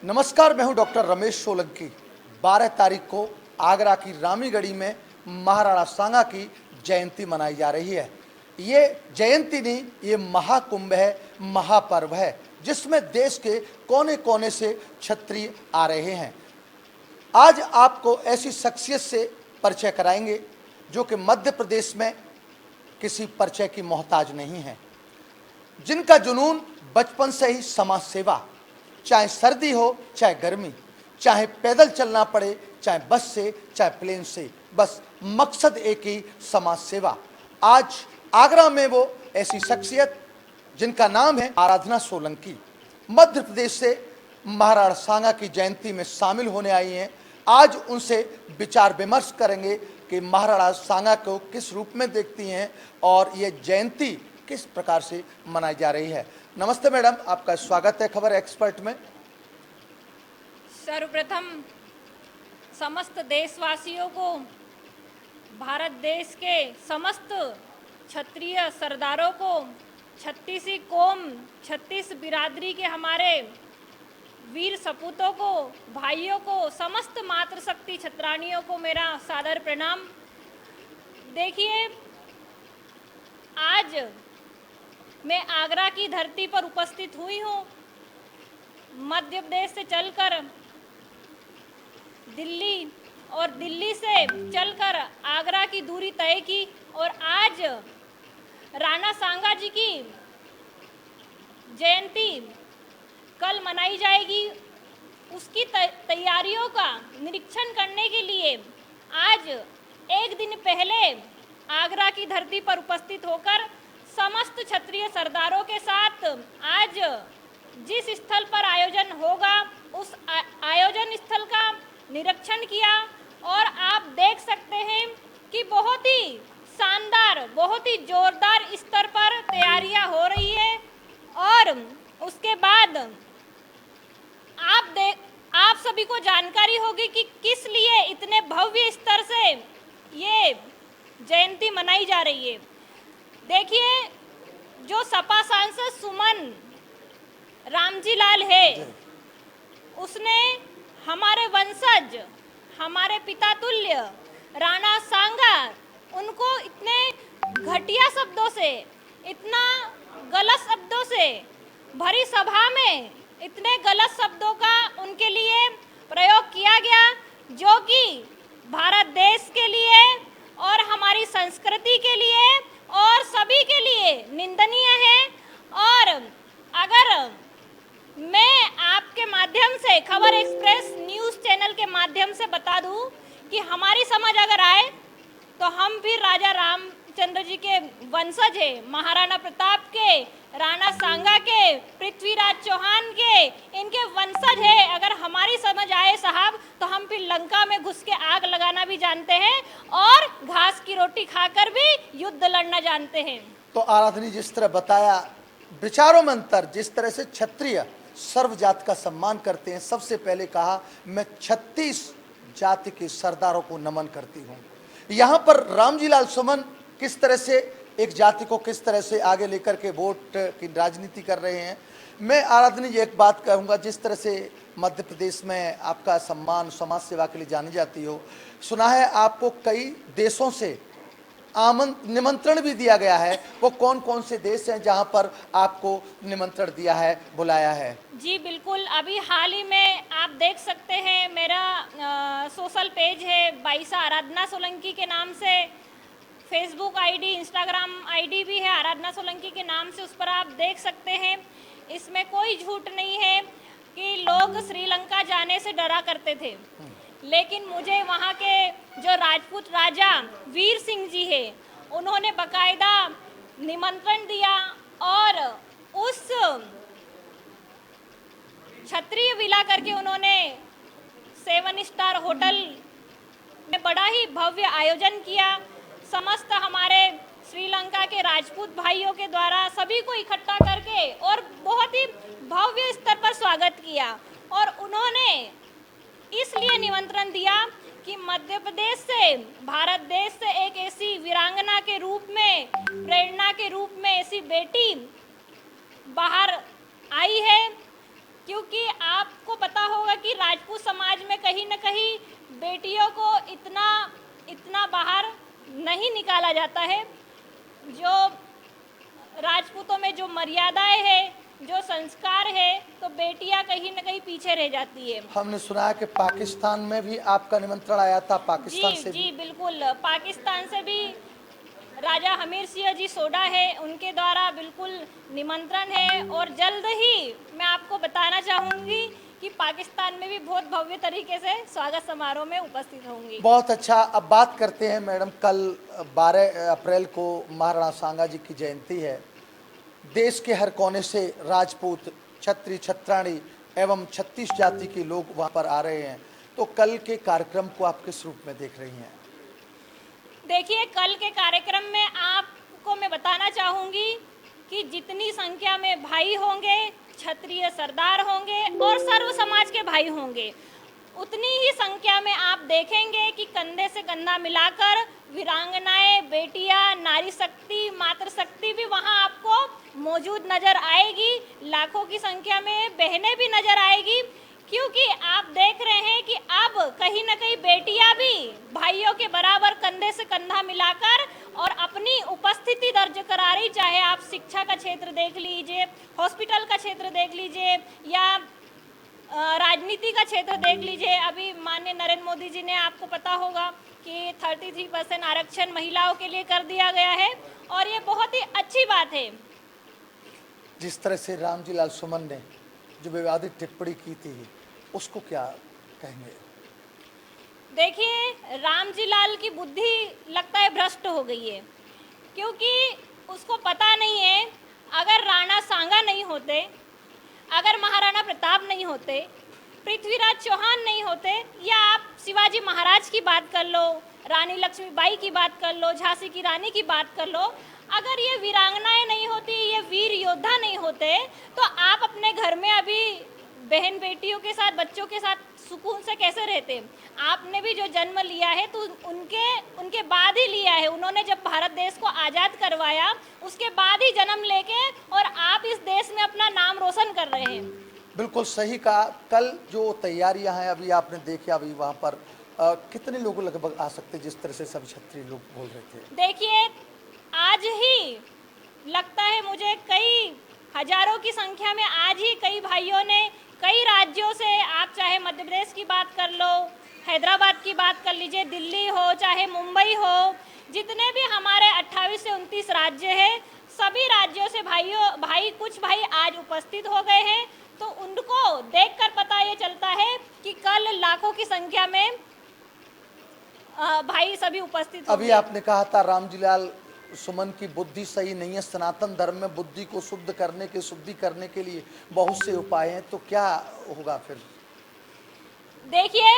नमस्कार, मैं हूं डॉक्टर रमेश सोलंकी। 12 तारीख को आगरा की रामीगढ़ी में महाराणा सांगा की जयंती मनाई जा रही है। ये जयंती नहीं, ये महाकुंभ है, महापर्व है, जिसमें देश के कोने कोने से क्षत्रिय आ रहे हैं। आज आपको ऐसी शख्सियत से परिचय कराएंगे जो कि मध्य प्रदेश में किसी परिचय की मोहताज नहीं है, जिनका जुनून बचपन से ही समाज सेवा, चाहे सर्दी हो चाहे गर्मी, चाहे पैदल चलना पड़े, चाहे बस से चाहे प्लेन से, बस मकसद एक ही, समाज सेवा। आज आगरा में वो ऐसी शख्सियत जिनका नाम है आराधना सोलंकी, मध्य प्रदेश से महाराणा सांगा की जयंती में शामिल होने आई हैं। आज उनसे विचार विमर्श करेंगे कि महाराणा सांगा को किस रूप में देखती हैं और ये जयंती किस प्रकार से मनाई जा रही है। नमस्ते मैडम, आपका स्वागत है खबर एक्सपर्ट में। सर्वप्रथम समस्त देशवासियों को, भारत देश के समस्त क्षत्रिय सरदारों को, 36 कौम, 36 बिरादरी के हमारे वीर सपूतों को, भाइयों को, समस्त मातृशक्ति छत्राणियों को मेरा सादर प्रणाम। देखिए, आज मैं आगरा की धरती पर उपस्थित हुई हूँ। मध्य प्रदेश से चलकर दिल्ली और दिल्ली से चलकर आगरा की दूरी तय की और आज राणा सांगा जी की जयंती कल मनाई जाएगी। उसकी तैयारियों का निरीक्षण करने के लिए आज एक दिन पहले आगरा की धरती पर उपस्थित होकर समस्त क्षत्रिय सरदारों के साथ आज जिस स्थल पर आयोजन होगा उस आयोजन स्थल का निरीक्षण किया और आप देख सकते हैं कि बहुत ही शानदार, बहुत ही जोरदार स्तर पर तैयारियां हो रही है। और उसके बाद आप सभी को जानकारी होगी कि किस लिए इतने भव्य स्तर से ये जयंती मनाई जा रही है। देखिए, जो सपा सांसद सुमन रामजी लाल है, उसने हमारे वंशज, हमारे पिता तुल्य राणा सांगा, उनको इतने घटिया शब्दों से, इतना गलत शब्दों से भरी सभा में इतने गलत शब्दों का उनके लिए प्रयोग किया गया, जो कि भारत देश के लिए और हमारी संस्कृति के लिए और सभी के लिए निंदनीय है। और अगर मैं आपके माध्यम से, खबर एक्सप्रेस न्यूज़ चैनल के माध्यम से बता दूं कि हमारी समझ अगर आए तो हम भी राजा रामचंद्र जी के वंशज हैं, महाराणा प्रताप के, राणा सांगा के, पृथ्वीराज चौहान के, इनके वंशज है। अगर हमारी समझ आए साहब तो हम फिर लंका में घुस के आग लगाना भी जानते हैं और घास की रोटी खाकर भी युद्ध लड़ना जानते हैं। तो आराधनी जिस तरह बताया, विचारों में अंतर, जिस तरह से क्षत्रिय सर्व जात का सम्मान करते हैं, सबसे पहले कहा मैं 36 जाति के सरदारों को नमन करती हूँ। यहाँ पर रामजी लाल सुमन किस तरह से एक जाति को किस तरह से आगे लेकर के वोट की राजनीति कर रहे हैं। मैं आराधनी जी एक बात कहूँगा, जिस तरह से मध्य प्रदेश में आपका सम्मान समाज सेवा के लिए जानी जाती हो, सुना है आपको कई देशों से निमंत्रण भी दिया गया है। वो कौन कौन से देश हैं जहां पर आपको निमंत्रण दिया है, बुलाया है? जी बिल्कुल, अभी हाल ही में आप देख सकते हैं, मेरा सोशल पेज है बाईसा आराधना सोलंकी के नाम से, फेसबुक आईडी, इंस्टाग्राम आईडी भी है आराधना सोलंकी के नाम से, उस पर आप देख सकते हैं। इसमें कोई झूठ नहीं है कि लोग श्रीलंका जाने से डरा करते थे, लेकिन मुझे वहाँ के जो राजपूत राजा वीर सिंह जी है, उन्होंने बकायदा निमंत्रण दिया और उस क्षत्रिय विला करके उन्होंने 7 स्टार होटल में बड़ा ही भव्य आयोजन किया। समस्त हमारे श्रीलंका के राजपूत भाइयों के द्वारा सभी को इकट्ठा करके और बहुत ही भव्य स्तर पर स्वागत किया। और उन्होंने इसलिए निमंत्रण दिया कि मध्य प्रदेश से, भारत देश से एक ऐसी वीरांगना के रूप में, प्रेरणा के रूप में ऐसी बेटी बाहर आई है क्योंकि आपको पता होगा कि राजपूत समाज में कहीं न कहीं बेटियों को इतना बाहर नहीं निकाला जाता है। जो राजपूतों में जो मर्यादाएं है, जो संस्कार है, तो बेटियां कहीं न कहीं पीछे रह जाती है। हमने सुना है कि पाकिस्तान में भी आपका निमंत्रण आया था, पाकिस्तान जी से जी भी। बिल्कुल, पाकिस्तान से भी राजा हमीर सिंह जी सोडा है, उनके द्वारा बिल्कुल निमंत्रण है। और जल्द ही मैं आपको बताना चाहूँगी कि पाकिस्तान में भी बहुत भव्य तरीके से स्वागत समारोह में उपस्थित होंगी। बहुत अच्छा। अब बात करते हैं मैडम, कल 12 अप्रैल को महाराणा सांगा जी की जयंती है। देश के हर कोने से राजपूत, क्षत्रिय, छत्राणी एवं 36 जाति के लोग वहां पर आ रहे हैं। तो कल के कार्यक्रम को आप किस रूप में देख रही हैं? देखिए, कल के कार्यक्रम में आपको मैं बताना चाहूँगी कि जितनी संख्या में भाई होंगे, क्षत्रिय सरदार होंगे और सर्व समाज के भाई होंगे, उतनी ही संख्या में आप देखेंगे कि कंधे से कंधा मिलाकर वीरांगनाएं, बेटियां, नारी शक्ति, मातृशक्ति भी वहां आपको मौजूद नजर आएगी। लाखों की संख्या में बहनें भी नजर आएगी, क्योंकि आप देख रहे हैं कि अब कहीं न कहीं बेटियां भी भाइयों के बराबर कंधे से कंधा मिलाकर और अपनी उपस्थिति दर्ज करा रही। चाहे आप शिक्षा का क्षेत्र देख लीजिए, हॉस्पिटल का क्षेत्र देख लीजिए, या राजनीति का क्षेत्र देख लीजिए। अभी माननीय नरेंद्र मोदी जी ने, आपको पता होगा कि 33% आरक्षण महिलाओं के लिए कर दिया गया है, और ये बहुत ही अच्छी बात है। जिस तरह से रामजी लाल सुमन ने जो विवादित टिप्पणी की थी, उसको क्या कहेंगे? देखिए, रामजी लाल की बुद्धि लगता है भ्रष्ट हो गई है, क्योंकि उसको पता नहीं है, अगर राणा सांगा नहीं होते, अगर महाराणा प्रताप नहीं होते, पृथ्वीराज चौहान नहीं होते, या आप शिवाजी महाराज की बात कर लो, रानी लक्ष्मीबाई की बात कर लो, झांसी की रानी की बात कर लो, अगर ये वीरांगनाएं नहीं होती, ये वीर योद्धा नहीं होते, तो आप अपने घर में अभी बहन बेटियों के साथ, बच्चों के साथ सुकून से कैसे रहते? आपने भी जो जन्म लिया है तो उनके बाद ही लिया है। उन्होंने जब भारत देश को आज़ाद करवाया, उसके बाद ही जन्म लेके, और आप इस देश में अपना नाम रोशन कर रहे हैं। बिल्कुल सही कहा। कल जो तैयारियां हैं, अभी आपने देखा, अभी वहां पर कितने लोग लगभग आ सकते, जिस तरह से सभी क्षत्रिय लोग बोल रहे थे? देखिए, आज ही लगता है मुझे कई हजारों की संख्या में आज ही कई भाइयों ने कई राज्यों से, आप चाहे मध्य प्रदेश की बात कर लो, हैदराबाद की बात कर लीजिए, दिल्ली हो चाहे मुंबई हो, जितने भी हमारे 28 से 29 राज्य हैं, सभी राज्यों से कुछ भाई आज उपस्थित हो गए हैं। तो उनको देखकर पता ये चलता है कि कल लाखों की संख्या में भाई सभी उपस्थित होंगे। अभी आपने कहा था रामजी लाल सुमन की बुद्धि सही नहीं है। सनातन धर्म में बुद्धि को शुद्ध करने के, शुद्धि करने के लिए बहुत से उपाय हैं, तो क्या होगा फिर? देखिए,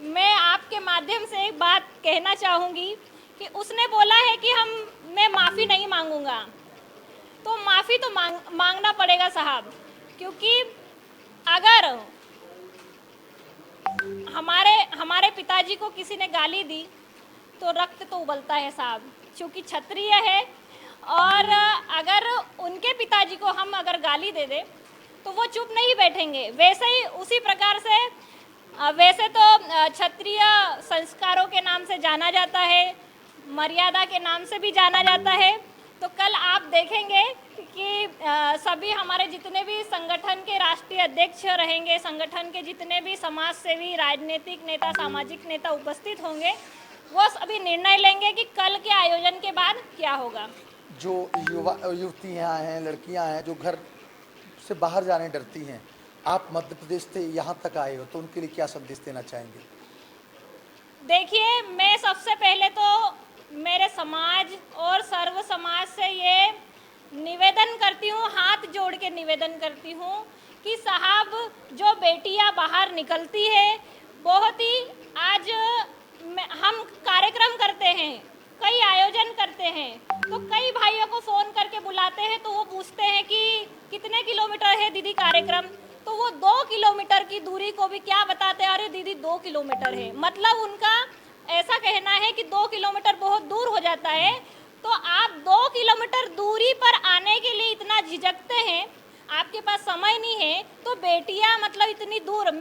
मैं आपके माध्यम से एक बात कहना चाहूँगी कि उसने बोला है कि मैं माफ़ी नहीं मांगूंगा, तो माफ़ी तो मांगना पड़ेगा साहब, क्योंकि अगर हमारे पिताजी को किसी ने गाली दी तो रक्त तो उबलता है साहब, क्योंकि क्षत्रिय है। और अगर उनके पिताजी को हम अगर गाली दे दे तो वो चुप नहीं बैठेंगे। वैसे ही उसी प्रकार से वैसे तो क्षत्रिय संस्कारों के नाम से जाना जाता है, मर्यादा के नाम से भी जाना जाता है। तो कल आप देखेंगे कि सभी हमारे जितने भी संगठन के राष्ट्रीय अध्यक्ष रहेंगे, संगठन के जितने भी समाज सेवी, राजनीतिक नेता, सामाजिक नेता उपस्थित होंगे, वो सभी निर्णय लेंगे कि कल के आयोजन के बाद क्या होगा। जो युवतियाँ हैं, लड़कियाँ हैं, जो घर से बाहर जाने डरती हैं, आप मध्य प्रदेश से यहाँ तक आए हो, तो उनके लिए क्या संदेश देना चाहेंगे? देखिए, मैं सबसे पहले तो मेरे समाज और सर्व समाज से ये निवेदन करती हूँ, हाथ जोड़ के निवेदन करती हूँ कि साहब, जो बेटियाँ बाहर निकलती है, बहुत ही आज हम कार्यक्रम करते हैं, कई आयोजन करते हैं, तो कई भाइयों को फ़ोन करके बुलाते हैं, तो वो पूछते हैं कि कितने किलोमीटर है दीदी कार्यक्रम, तो वो 2 किलोमीटर की दूरी को भी क्या बताते हैं, अरे दीदी 2 किलोमीटर है। मतलब उनका ऐसा कहना है कि 2 किलोमीटर बहुत दूर हो जाता है। तो आप 2 किलोमीटर दूरी पर आने के लिए इतना झिझकते हैं, आपके पास समय नहीं है तो बेटियां मतलब इतनी दूर,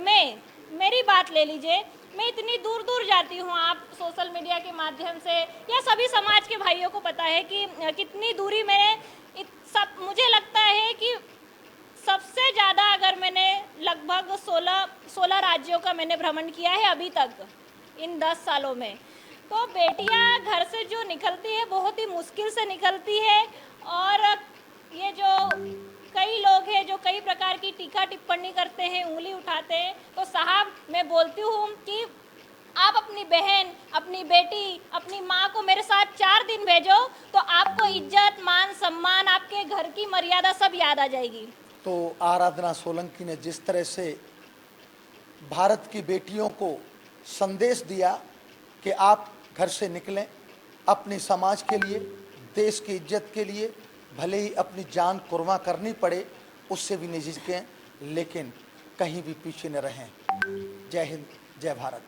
मेरी बात ले लीजिए, मैं इतनी दूर दूर जाती हूँ, आप सोशल मीडिया के माध्यम से या सभी समाज के भाइयों को पता है कि कितनी दूरी सब मुझे लगता है कि सबसे ज़्यादा अगर मैंने लगभग 16 राज्यों का मैंने भ्रमण किया है अभी तक इन 10 सालों में। तो बेटियां घर से जो निकलती है बहुत ही मुश्किल से निकलती है, और ये जो कई लोग हैं जो कई प्रकार की टीका टिप्पणी करते हैं, उंगली उठाते हैं, तो साहब मैं बोलती हूँ कि आप अपनी बहन, अपनी बेटी, अपनी माँ को मेरे साथ 4 दिन भेजो तो आपको इज्जत, मान, सम्मान, आपके घर की मर्यादा सब याद आ जाएगी। तो आराधना सोलंकी ने जिस तरह से भारत की बेटियों को संदेश दिया कि आप घर से निकलें अपने समाज के लिए, देश की इज्जत के लिए, भले ही अपनी जान कुर्बान करनी पड़े, उससे भी नहीं झिझकें, लेकिन कहीं भी पीछे न रहें। जय हिंद, जय भारत।